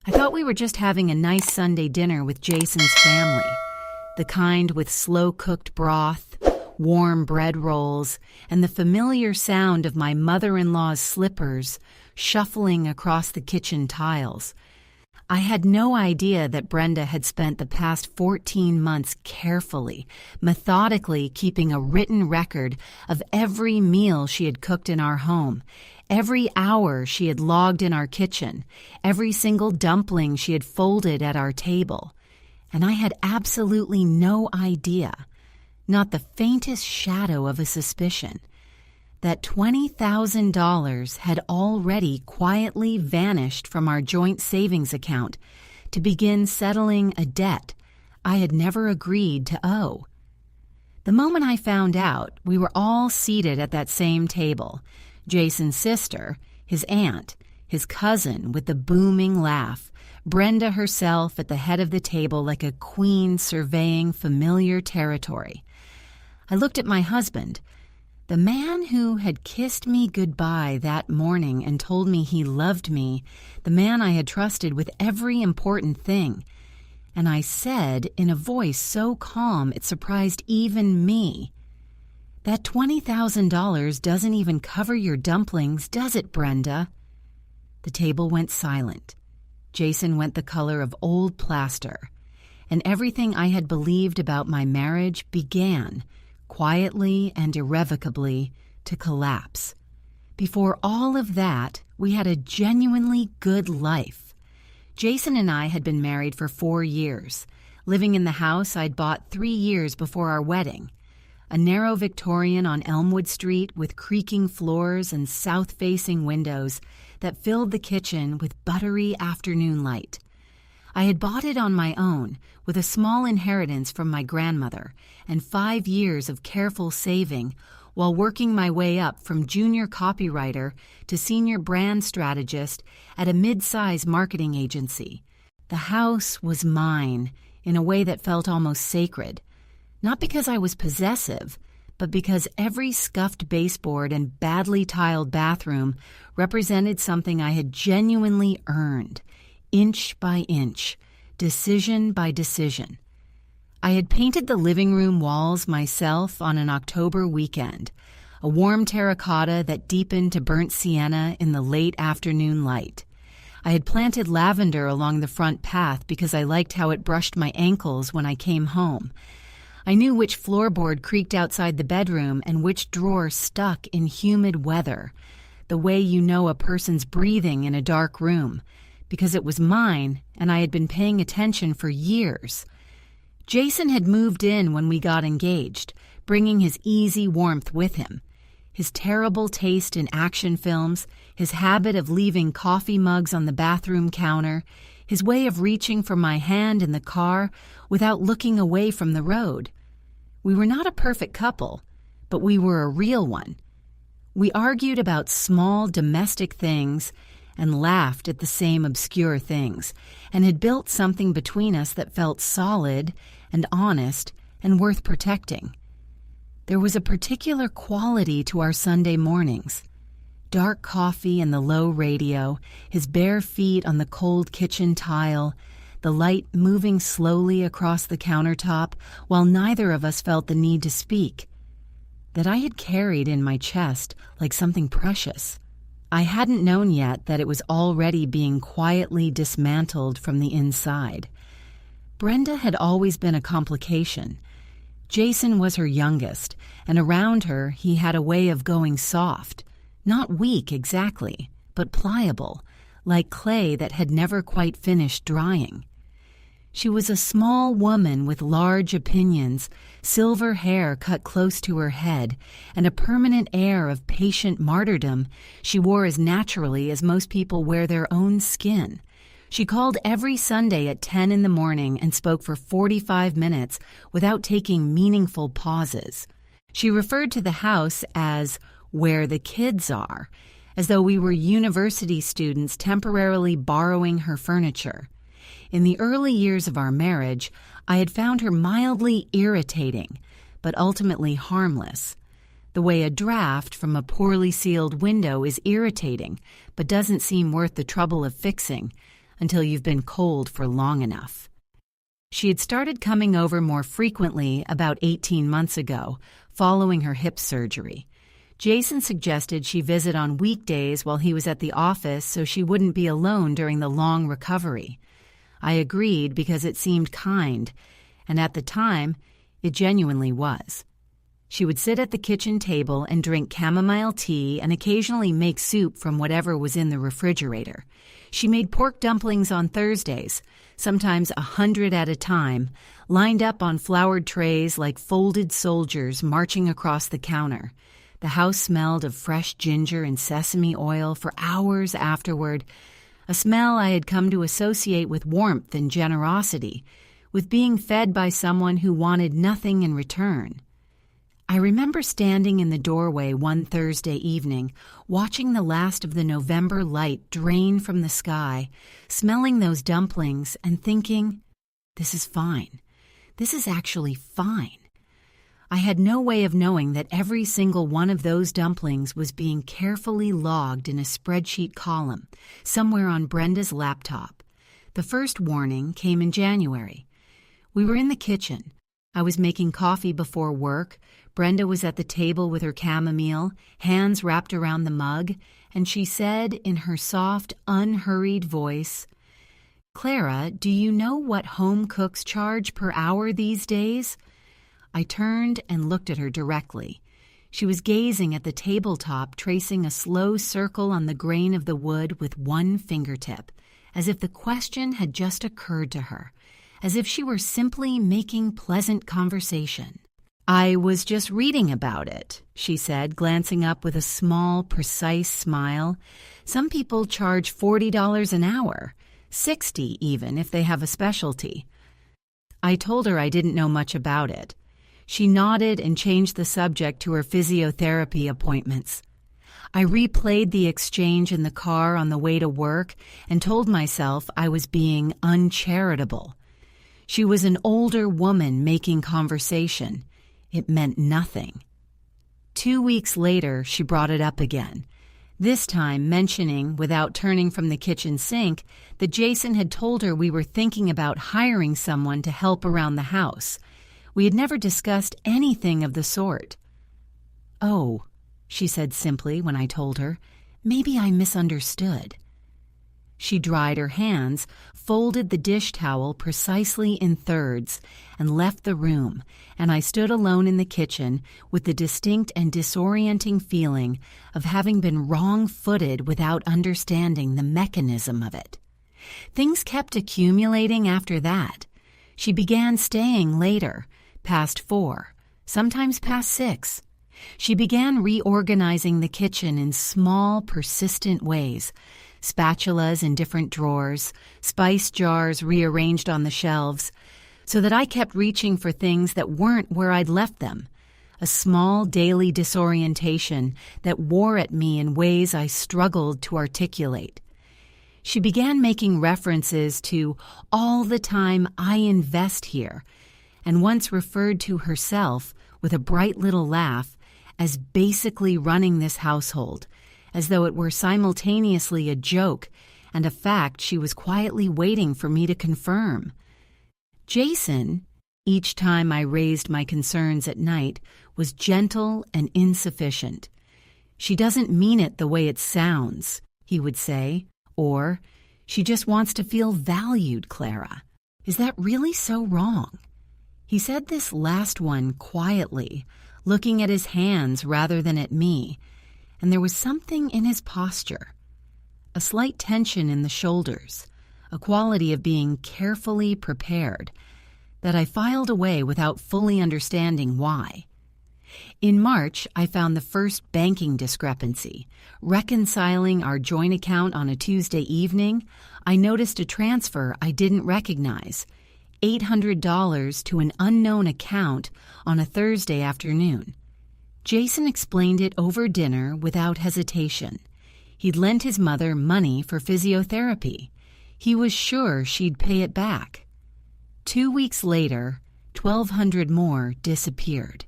I thought we were just having a nice Sunday dinner with Jason's family, the kind with slow-cooked broth, warm bread rolls, and the familiar sound of my mother-in-law's slippers shuffling across the kitchen tiles. I had no idea that Brenda had spent the past 14 months carefully, methodically keeping a written record of every meal she had cooked in our home, every hour she had logged in our kitchen, every single dumpling she had folded at our table. And I had absolutely no idea, not the faintest shadow of a suspicion, that $20,000 had already quietly vanished from our joint savings account to begin settling a debt I had never agreed to owe. The moment I found out, we were all seated at that same table, Jason's sister, his aunt, his cousin with the booming laugh, Brenda herself at the head of the table like a queen surveying familiar territory. I looked at my husband, the man who had kissed me goodbye that morning and told me he loved me, the man I had trusted with every important thing. And I said in a voice so calm it surprised even me, "That $20,000 doesn't even cover your dumplings, does it, Brenda?" The table went silent. Jason went the color of old plaster, and everything I had believed about my marriage began, quietly and irrevocably, to collapse. Before all of that, we had a genuinely good life. Jason and I had been married for 4 years, living in the house I'd bought 3 years before our wedding, a narrow Victorian on Elmwood Street with creaking floors and south-facing windows that filled the kitchen with buttery afternoon light. I had bought it on my own, with a small inheritance from my grandmother and 5 years of careful saving while working my way up from junior copywriter to senior brand strategist at a mid-size marketing agency. The house was mine in a way that felt almost sacred, not because I was possessive, but because every scuffed baseboard and badly tiled bathroom represented something I had genuinely earned, inch by inch, decision by decision. I had painted the living room walls myself on an October weekend, a warm terracotta that deepened to burnt sienna in the late afternoon light. I had planted lavender along the front path because I liked how it brushed my ankles when I came home. I knew which floorboard creaked outside the bedroom and which drawer stuck in humid weather, the way you know a person's breathing in a dark room, because it was mine and I had been paying attention for years. Jason had moved in when we got engaged, bringing his easy warmth with him. His terrible taste in action films, his habit of leaving coffee mugs on the bathroom counter, his way of reaching for my hand in the car without looking away from the road. We were not a perfect couple, but we were a real one. We argued about small domestic things and laughed at the same obscure things, and had built something between us that felt solid and honest and worth protecting. There was a particular quality to our Sunday mornings. Dark coffee and the low radio, his bare feet on the cold kitchen tile, the light moving slowly across the countertop while neither of us felt the need to speak, that I had carried in my chest like something precious. I hadn't known yet that it was already being quietly dismantled from the inside. Brenda had always been a complication. Jason was her youngest, and around her he had a way of going soft, not weak exactly, but pliable, like clay that had never quite finished drying. She was a small woman with large opinions, silver hair cut close to her head, and a permanent air of patient martyrdom she wore as naturally as most people wear their own skin. She called every Sunday at 10 in the morning and spoke for 45 minutes without taking meaningful pauses. She referred to the house as where the kids are, as though we were university students temporarily borrowing her furniture. In the early years of our marriage, I had found her mildly irritating, but ultimately harmless. The way a draft from a poorly sealed window is irritating, but doesn't seem worth the trouble of fixing, until you've been cold for long enough. She had started coming over more frequently about 18 months ago, following her hip surgery. Jason suggested she visit on weekdays while he was at the office so she wouldn't be alone during the long recovery. I agreed because it seemed kind, and at the time, it genuinely was. She would sit at the kitchen table and drink chamomile tea and occasionally make soup from whatever was in the refrigerator. She made pork dumplings on Thursdays, sometimes 100 at a time, lined up on floured trays like folded soldiers marching across the counter. The house smelled of fresh ginger and sesame oil for hours afterward, a smell I had come to associate with warmth and generosity, with being fed by someone who wanted nothing in return. I remember standing in the doorway one Thursday evening, watching the last of the November light drain from the sky, smelling those dumplings and thinking, this is fine. This is actually fine. I had no way of knowing that every single one of those dumplings was being carefully logged in a spreadsheet column somewhere on Brenda's laptop. The first warning came in January. We were in the kitchen. I was making coffee before work. Brenda was at the table with her chamomile, hands wrapped around the mug, and she said in her soft, unhurried voice, "Clara, do you know what home cooks charge per hour these days?" I turned and looked at her directly. She was gazing at the tabletop, tracing a slow circle on the grain of the wood with one fingertip, as if the question had just occurred to her, as if she were simply making pleasant conversation. "I was just reading about it," she said, glancing up with a small, precise smile. "Some people charge $40 an hour, 60 even if they have a specialty." I told her I didn't know much about it. She nodded and changed the subject to her physiotherapy appointments. I replayed the exchange in the car on the way to work and told myself I was being uncharitable. She was an older woman making conversation. It meant nothing. 2 weeks later, she brought it up again, this time mentioning, without turning from the kitchen sink, that Jason had told her we were thinking about hiring someone to help around the house. We had never discussed anything of the sort. "Oh," she said simply when I told her, "maybe I misunderstood." She dried her hands, folded the dish towel precisely in thirds, and left the room, and I stood alone in the kitchen with the distinct and disorienting feeling of having been wrong-footed without understanding the mechanism of it. Things kept accumulating after that. She began staying later, past 4, sometimes past 6. She began reorganizing the kitchen in small, persistent ways. Spatulas in different drawers, spice jars rearranged on the shelves, so that I kept reaching for things that weren't where I'd left them. A small daily disorientation that wore at me in ways I struggled to articulate. She began making references to all the time I invest here, and once referred to herself, with a bright little laugh, as basically running this household, as though it were simultaneously a joke and a fact she was quietly waiting for me to confirm. Jason, each time I raised my concerns at night, was gentle and insufficient. "She doesn't mean it the way it sounds," he would say, or, "She just wants to feel valued, Clara. Is that really so wrong?" He said this last one quietly, looking at his hands rather than at me, and there was something in his posture, a slight tension in the shoulders, a quality of being carefully prepared, that I filed away without fully understanding why. In March, I found the first banking discrepancy. Reconciling our joint account on a Tuesday evening, I noticed a transfer I didn't recognize, $800 to an unknown account on a Thursday afternoon. Jason explained it over dinner without hesitation. He'd lent his mother money for physiotherapy. He was sure she'd pay it back. 2 weeks later, $1,200 more disappeared.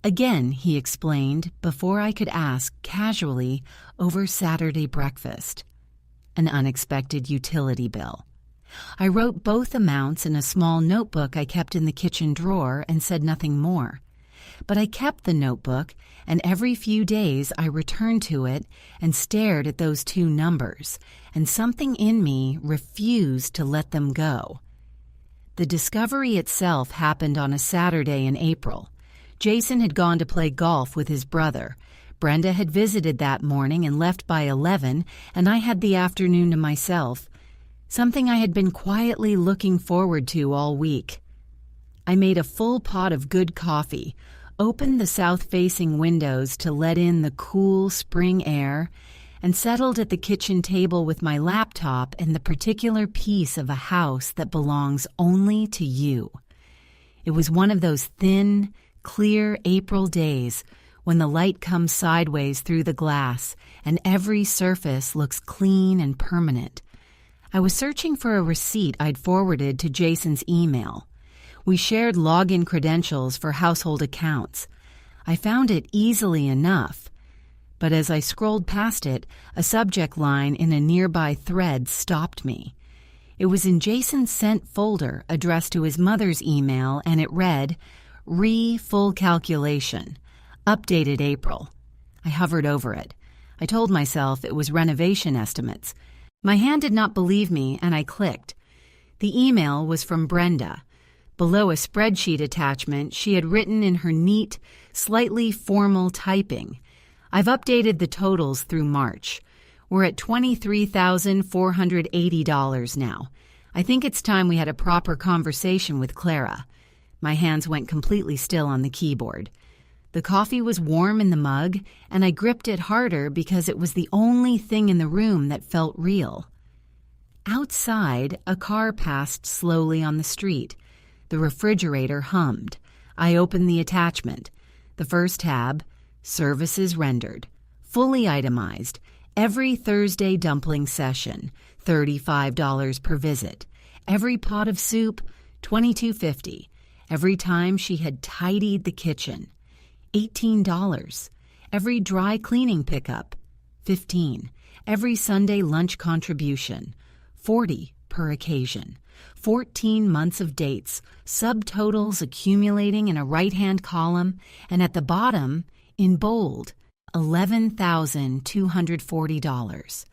Again, he explained before I could ask casually over Saturday breakfast. an unexpected utility bill. I wrote both amounts in a small notebook I kept in the kitchen drawer and said nothing more. But I kept the notebook, and every few days I returned to it and stared at those two numbers, and something in me refused to let them go. The discovery itself happened on a Saturday in April. Jason had gone to play golf with his brother. Brenda had visited that morning and left by 11, and I had the afternoon to myself, something I had been quietly looking forward to all week. I made a full pot of good coffee, opened the south-facing windows to let in the cool spring air, and settled at the kitchen table with my laptop and the particular piece of a house that belongs only to you. It was one of those thin, clear April days when the light comes sideways through the glass and every surface looks clean and permanent. I was searching for a receipt I'd forwarded to Jason's email. We shared login credentials for household accounts. I found it easily enough, but as I scrolled past it, a subject line in a nearby thread stopped me. It was in Jason's sent folder addressed to his mother's email, and it read, "Full calculation. Updated April." I hovered over it. I told myself it was renovation estimates. My hand did not believe me, and I clicked. The email was from Brenda. Below a spreadsheet attachment, she had written in her neat, slightly formal typing, "I've updated the totals through March. We're at $23,480 now. I think it's time we had a proper conversation with Clara." My hands went completely still on the keyboard. The coffee was warm in the mug, and I gripped it harder because it was the only thing in the room that felt real. Outside, a car passed slowly on the street. The refrigerator hummed. I opened the attachment. The first tab, services rendered, fully itemized, every Thursday dumpling session, $35 per visit. Every pot of soup, $22.50. Every time she had tidied the kitchen, $18. Every dry cleaning pickup, $15. Every Sunday lunch contribution, $40 per occasion. 14 months of dates, subtotals accumulating in a right-hand column, and at the bottom, in bold, $11,240.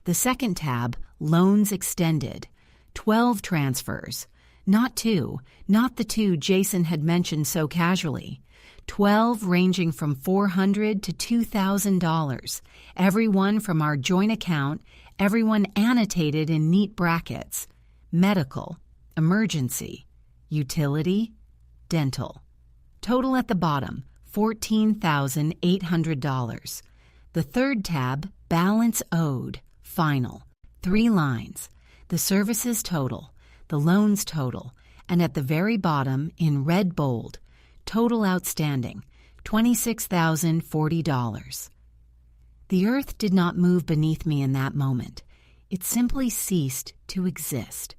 The second tab, loans extended, 12 transfers. Not two, not the two Jason had mentioned so casually. 12 ranging from $400 to $2,000, everyone from our joint account, everyone annotated in neat brackets. Medical, emergency, utility, dental. Total at the bottom, $14,800. The third tab, balance owed, final, 3 lines. The services total, the loans total, and at the very bottom, in red bold, total outstanding, $26,040. The earth did not move beneath me in that moment. It simply ceased to exist.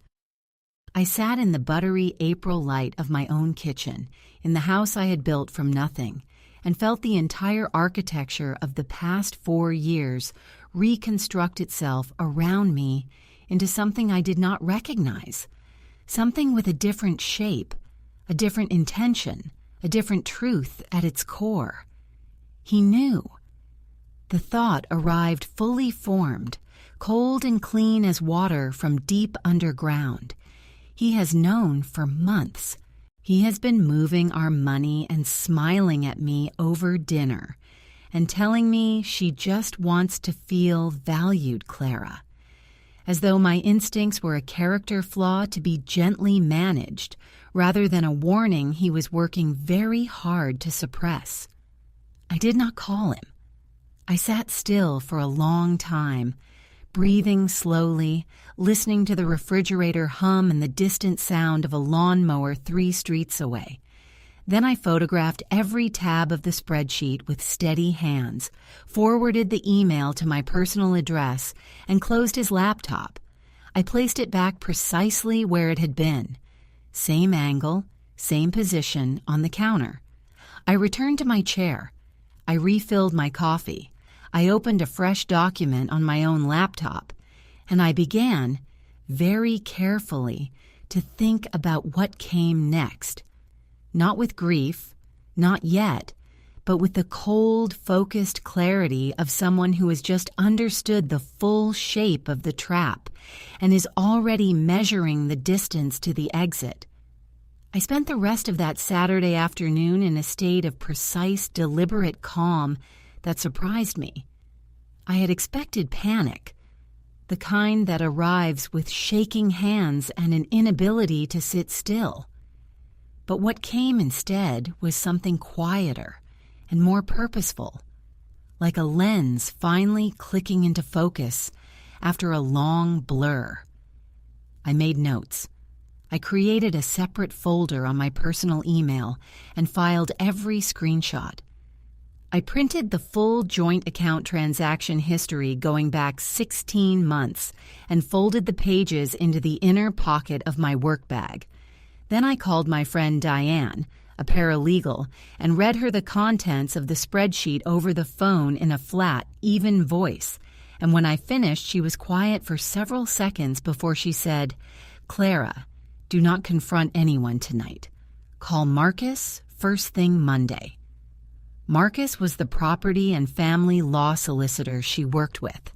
I sat in the buttery April light of my own kitchen, in the house I had built from nothing, and felt the entire architecture of the past 4 years reconstruct itself around me into something I did not recognize, something with a different shape, a different intention, a different truth at its core. He knew. The thought arrived fully formed, cold and clean as water from deep underground. He has known for months. He has been moving our money and smiling at me over dinner and telling me she just wants to feel valued, Clara, as though my instincts were a character flaw to be gently managed rather than a warning he was working very hard to suppress. I did not call him. I sat still for a long time, breathing slowly, listening to the refrigerator hum and the distant sound of a lawnmower 3 streets away. Then I photographed every tab of the spreadsheet with steady hands, forwarded the email to my personal address, and closed his laptop. I placed it back precisely where it had been. Same angle, same position on the counter. I returned to my chair. I refilled my coffee. I opened a fresh document on my own laptop. and I began, very carefully, to think about what came next. Not with grief, not yet, but with the cold, focused clarity of someone who has just understood the full shape of the trap and is already measuring the distance to the exit. I spent the rest of that Saturday afternoon in a state of precise, deliberate calm that surprised me. I had expected panic, the kind that arrives with shaking hands and an inability to sit still. But what came instead was something quieter and more purposeful, like a lens finally clicking into focus after a long blur. I made notes. I created a separate folder on my personal email and filed every screenshot. I printed the full joint account transaction history going back 16 months and folded the pages into the inner pocket of my work bag. Then I called my friend Diane, a paralegal, and read her the contents of the spreadsheet over the phone in a flat, even voice. And when I finished, she was quiet for several seconds before she said, "Clara, do not confront anyone tonight. Call Marcus first thing Monday." Marcus was the property and family law solicitor she worked with.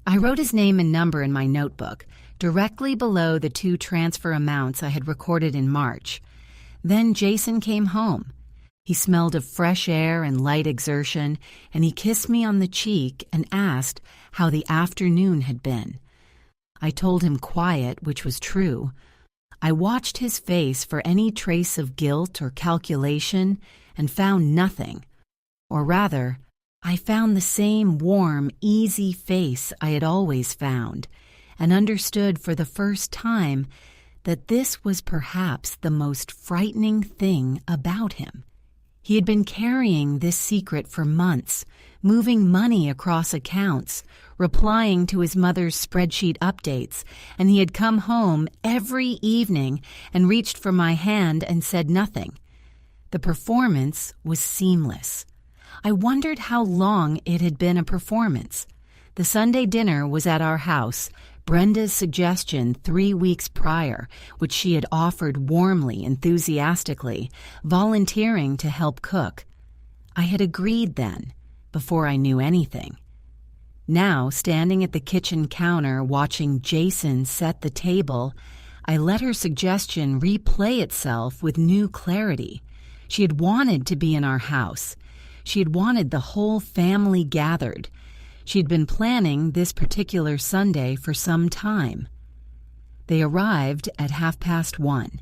I wrote his name and number in my notebook, directly below the 2 transfer amounts I had recorded in March. Then Jason came home. He smelled of fresh air and light exertion, and he kissed me on the cheek and asked how the afternoon had been. I told him quiet, which was true. I watched his face for any trace of guilt or calculation and found nothing. Or rather, I found the same warm, easy face I had always found, and understood for the first time that this was perhaps the most frightening thing about him. He had been carrying this secret for months, moving money across accounts, replying to his mother's spreadsheet updates, and he had come home every evening and reached for my hand and said nothing. The performance was seamless. I wondered how long it had been a performance. The Sunday dinner was at our house, Brenda's suggestion 3 weeks prior, which she had offered warmly, enthusiastically, volunteering to help cook. I had agreed then, before I knew anything. Now, standing at the kitchen counter watching Jason set the table, I let her suggestion replay itself with new clarity. She had wanted to be in our house. She had wanted the whole family gathered. She had been planning this particular Sunday for some time. They arrived at 1:30.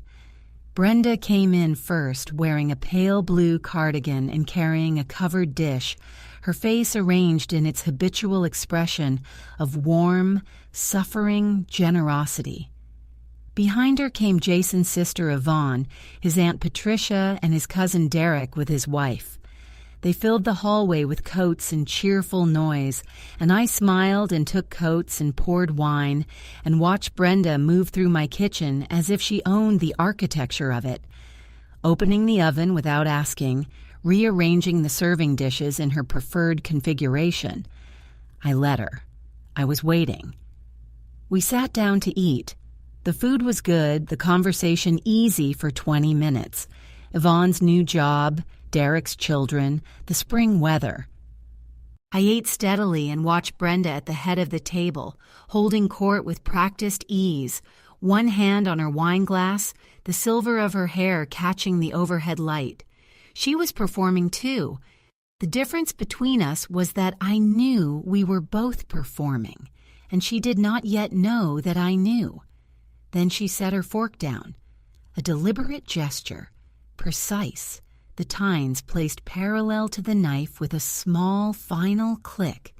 Brenda came in first, wearing a pale blue cardigan and carrying a covered dish, her face arranged in its habitual expression of warm, suffering generosity. Behind her came Jason's sister Yvonne, his Aunt Patricia, and his cousin Derek with his wife. They filled the hallway with coats and cheerful noise, and I smiled and took coats and poured wine and watched Brenda move through my kitchen as if she owned the architecture of it, opening the oven without asking, rearranging the serving dishes in her preferred configuration. I let her. I was waiting. We sat down to eat. The food was good, the conversation easy for 20 minutes. Yvonne's new job, Derek's children, the spring weather. I ate steadily and watched Brenda at the head of the table, holding court with practiced ease, one hand on her wine glass, the silver of her hair catching the overhead light. She was performing too. The difference between us was that I knew we were both performing, and she did not yet know that I knew. Then she set her fork down. A deliberate gesture, precise, the tines placed parallel to the knife with a small final click,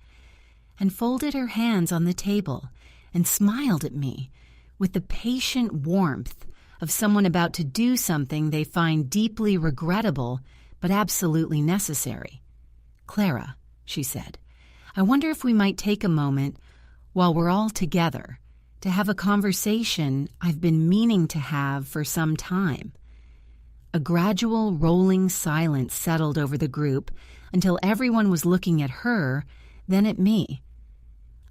and folded her hands on the table and smiled at me with the patient warmth of someone about to do something they find deeply regrettable but absolutely necessary. "Clara," she said, "I wonder if we might take a moment while we're all together to have a conversation I've been meaning to have for some time." A gradual rolling silence settled over the group until everyone was looking at her, then at me.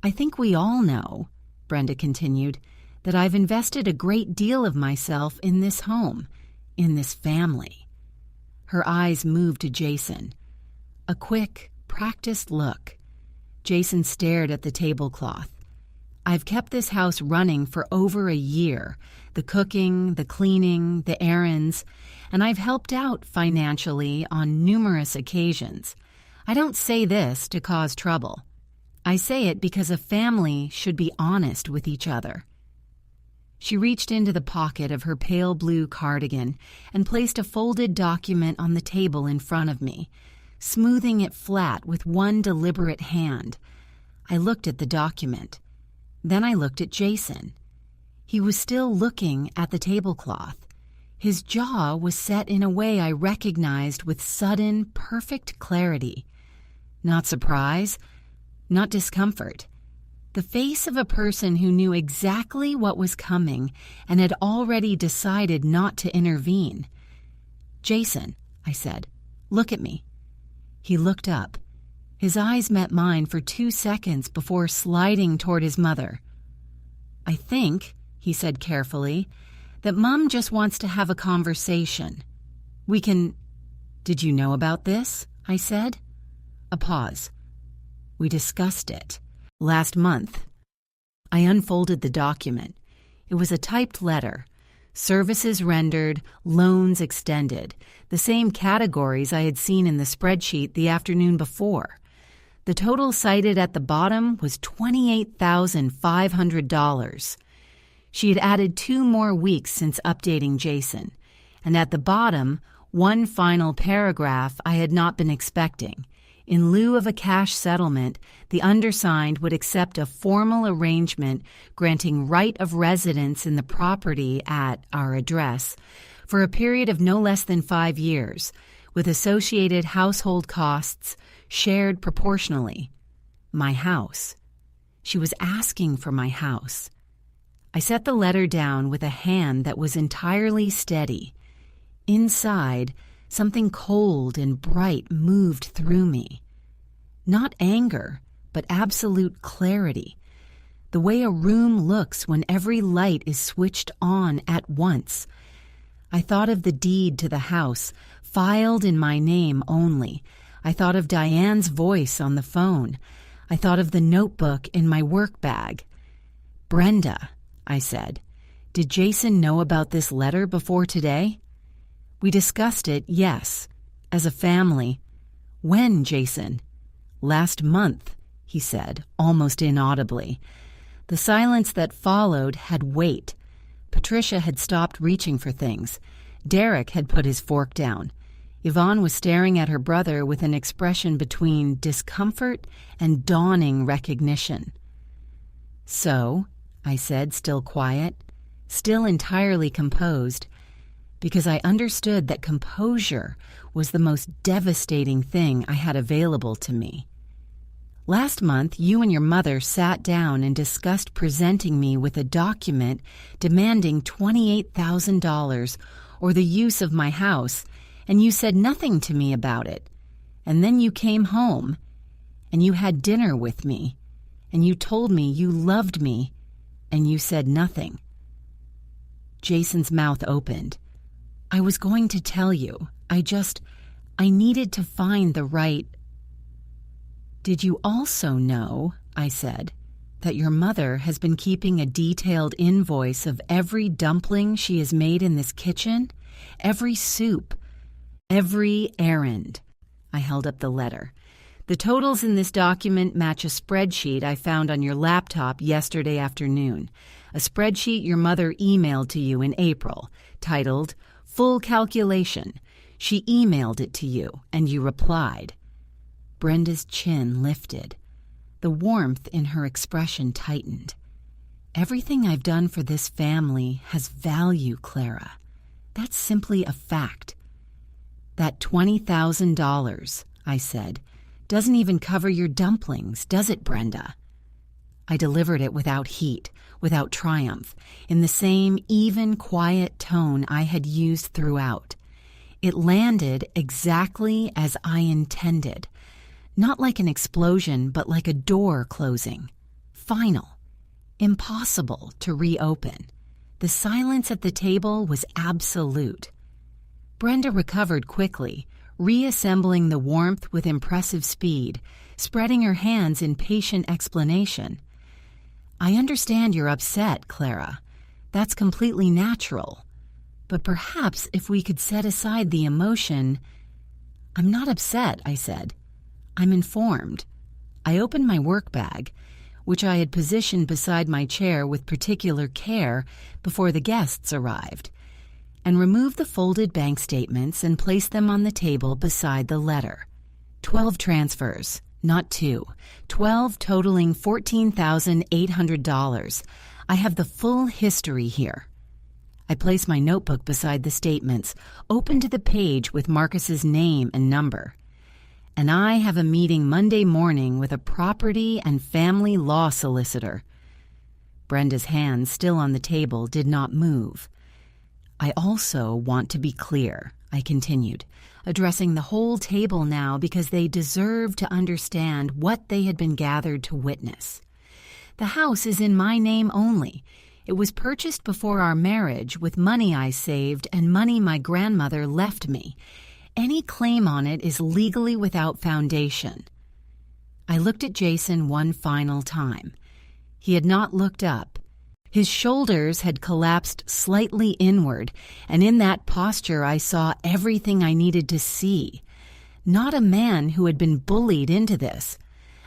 I think we all know, Brenda continued, that I've invested a great deal of myself in this home, in this family. Her eyes moved to Jason. A quick, practiced look. Jason stared at the tablecloth. I've kept this house running for over a year, the cooking, the cleaning, the errands, and I've helped out financially on numerous occasions. I don't say this to cause trouble. I say it because a family should be honest with each other. She reached into the pocket of her pale blue cardigan and placed a folded document on the table in front of me, smoothing it flat with one deliberate hand. I looked at the document. Then I looked at Jason. He was still looking at the tablecloth. His jaw was set in a way I recognized with sudden, perfect clarity. Not surprise, not discomfort. The face of a person who knew exactly what was coming and had already decided not to intervene. "Jason," I said, "look at me." He looked up. His eyes met mine for 2 seconds before sliding toward his mother. "I think," he said carefully, "that Mom just wants to have a conversation. We can—" "Did you know about this?" I said. A pause. "We discussed it. Last month." I unfolded the document. It was a typed letter. Services rendered, loans extended, the same categories I had seen in the spreadsheet the afternoon before. The total cited at the bottom was $28,500. She had added 2 more weeks since updating Jason, and at the bottom, one final paragraph I had not been expecting. In lieu of a cash settlement, the undersigned would accept a formal arrangement granting right of residence in the property at our address for a period of no less than 5 years, with associated household costs shared proportionally. My house. She was asking for my house. I set the letter down with a hand that was entirely steady. Inside, something cold and bright moved through me. Not anger, but absolute clarity. The way a room looks when every light is switched on at once. I thought of the deed to the house, filed in my name only. I thought of Diane's voice on the phone. I thought of the notebook in my work bag. "Brenda," I said, "did Jason know about this letter before today?" "We discussed it, yes, as a family." "When, Jason?" "Last month," he said, almost inaudibly. The silence that followed had weight. Patricia had stopped reaching for things. Derek had put his fork down. Yvonne was staring at her brother with an expression between discomfort and dawning recognition. "So," I said, still quiet, still entirely composed, because I understood that composure was the most devastating thing I had available to me. "Last month, you and your mother sat down and discussed presenting me with a document demanding $28,000 or the use of my house, and you said nothing to me about it. And then you came home, and you had dinner with me, and you told me you loved me, and you said nothing." Jason's mouth opened. "I was going to tell you. I needed to find the right—" "Did you also know," I said, "that your mother has been keeping a detailed invoice of every dumpling she has made in this kitchen? Every soup? Every errand?" I held up the letter. "The totals in this document match a spreadsheet I found on your laptop yesterday afternoon, a spreadsheet your mother emailed to you in April, titled Full Calculation. She emailed it to you, and you replied." Brenda's chin lifted. The warmth in her expression tightened. "Everything I've done for this family has value, Clara. That's simply a fact. That $20,000, I said, doesn't even cover your dumplings, does it, Brenda?" I delivered it without heat, without triumph, in the same even, quiet tone I had used throughout. It landed exactly as I intended. Not like an explosion, but like a door closing. Final. Impossible to reopen. The silence at the table was absolute. Brenda recovered quickly, reassembling the warmth with impressive speed, spreading her hands in patient explanation. "I understand you're upset, Clara. That's completely natural. But perhaps if we could set aside the emotion—" "I'm not upset," I said. "I'm informed." I opened my work bag, which I had positioned beside my chair with particular care before the guests arrived, and removed the folded bank statements and placed them on the table beside the letter. 12 transfers, not 2. 12 totaling $14,800. I have the full history here. I placed my notebook beside the statements, open to the page with Marcus's name and number. "And I have a meeting Monday morning with a property and family law solicitor." Brenda's hands, still on the table, did not move. "I also want to be clear," I continued, addressing the whole table now because they deserved to understand what they had been gathered to witness. "The house is in my name only. It was purchased before our marriage with money I saved and money my grandmother left me. Any claim on it is legally without foundation." I looked at Jason one final time. He had not looked up. His shoulders had collapsed slightly inward, and in that posture I saw everything I needed to see. Not a man who had been bullied into this.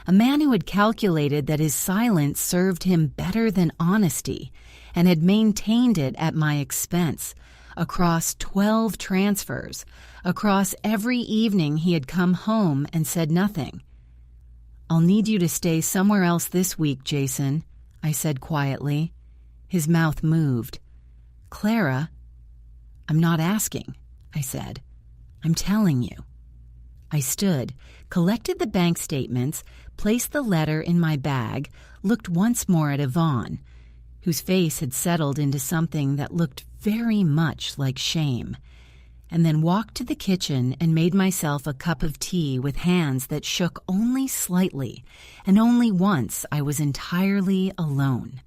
A man who had calculated that his silence served him better than honesty, and had maintained it at my expense, across 12 transfers, across every evening he had come home and said nothing. "I'll need you to stay somewhere else this week, Jason," I said quietly. His mouth moved. "Clara—" "I'm not asking," I said. "I'm telling you." I stood, collected the bank statements, placed the letter in my bag, looked once more at Yvonne, whose face had settled into something that looked very much like shame, and then walked to the kitchen and made myself a cup of tea with hands that shook only slightly, and only once I was entirely alone.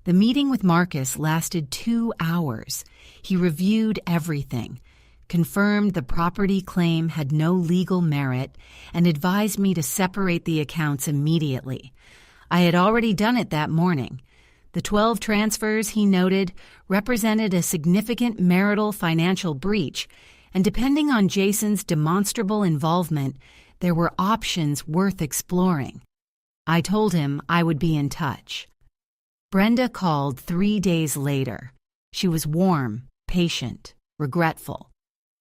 The meeting with Marcus lasted 2 hours. He reviewed everything, confirmed the property claim had no legal merit, and advised me to separate the accounts immediately. I had already done it that morning. The 12 transfers, he noted, represented a significant marital financial breach, and depending on Jason's demonstrable involvement, there were options worth exploring. I told him I would be in touch. Brenda called 3 days later. She was warm, patient, regretful.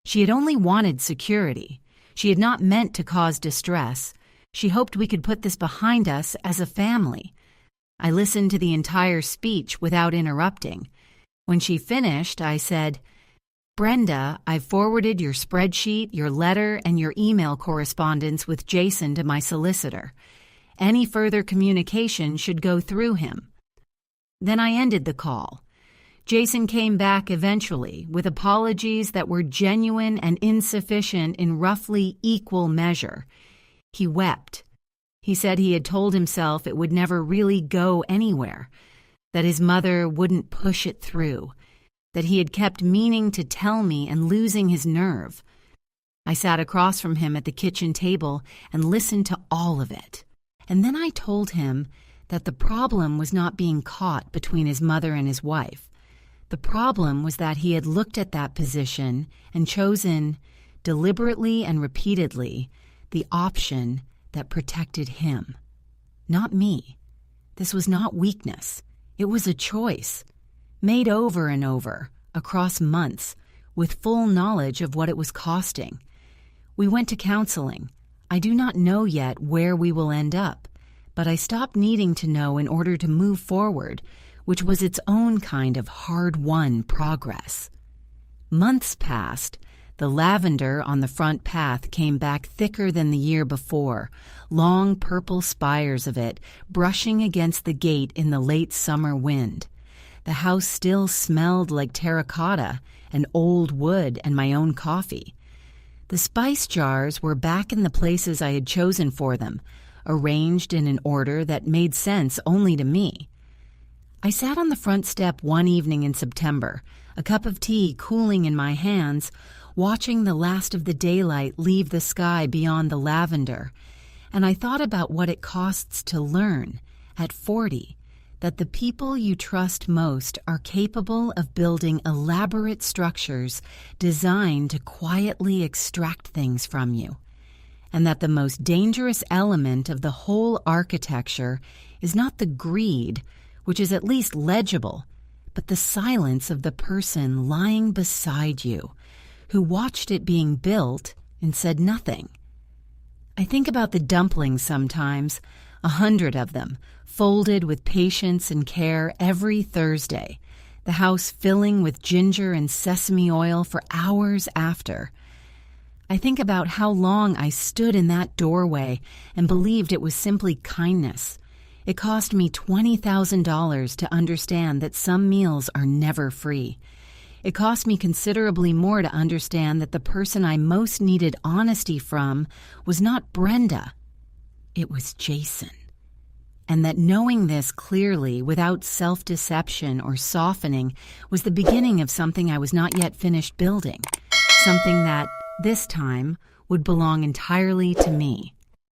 She had only wanted security. She had not meant to cause distress. She hoped we could put this behind us as a family. I listened to the entire speech without interrupting. When she finished, I said, "Brenda, I've forwarded your spreadsheet, your letter, and your email correspondence with Jason to my solicitor. Any further communication should go through him." Then I ended the call. Jason came back eventually with apologies that were genuine and insufficient in roughly equal measure. He wept. He said he had told himself it would never really go anywhere, that his mother wouldn't push it through, that he had kept meaning to tell me and losing his nerve. I sat across from him at the kitchen table and listened to all of it. And then I told him that the problem was not being caught between his mother and his wife. The problem was that he had looked at that position and chosen, deliberately and repeatedly, the option that protected him, not me. This was not weakness. It was a choice, made over and over, across months, with full knowledge of what it was costing. We went to counseling. I do not know yet where we will end up, but I stopped needing to know in order to move forward, which was its own kind of hard-won progress. Months passed. The lavender on the front path came back thicker than the year before, long purple spires of it brushing against the gate in the late summer wind. The house still smelled like terracotta and old wood and my own coffee. The spice jars were back in the places I had chosen for them, arranged in an order that made sense only to me. I sat on the front step one evening in September, a cup of tea cooling in my hands, watching the last of the daylight leave the sky beyond the lavender, and I thought about what it costs to learn, at 40, that the people you trust most are capable of building elaborate structures designed to quietly extract things from you, and that the most dangerous element of the whole architecture is not the greed, which is at least legible, but the silence of the person lying beside you, who watched it being built and said nothing. I think about the dumplings sometimes, 100 of them, folded with patience and care every Thursday, the house filling with ginger and sesame oil for hours after. I think about how long I stood in that doorway and believed it was simply kindness. It cost me $20,000 to understand that some meals are never free. It cost me considerably more to understand that the person I most needed honesty from was not Brenda. It was Jason. And that knowing this clearly, without self-deception or softening, was the beginning of something I was not yet finished building. Something that, this time, would belong entirely to me.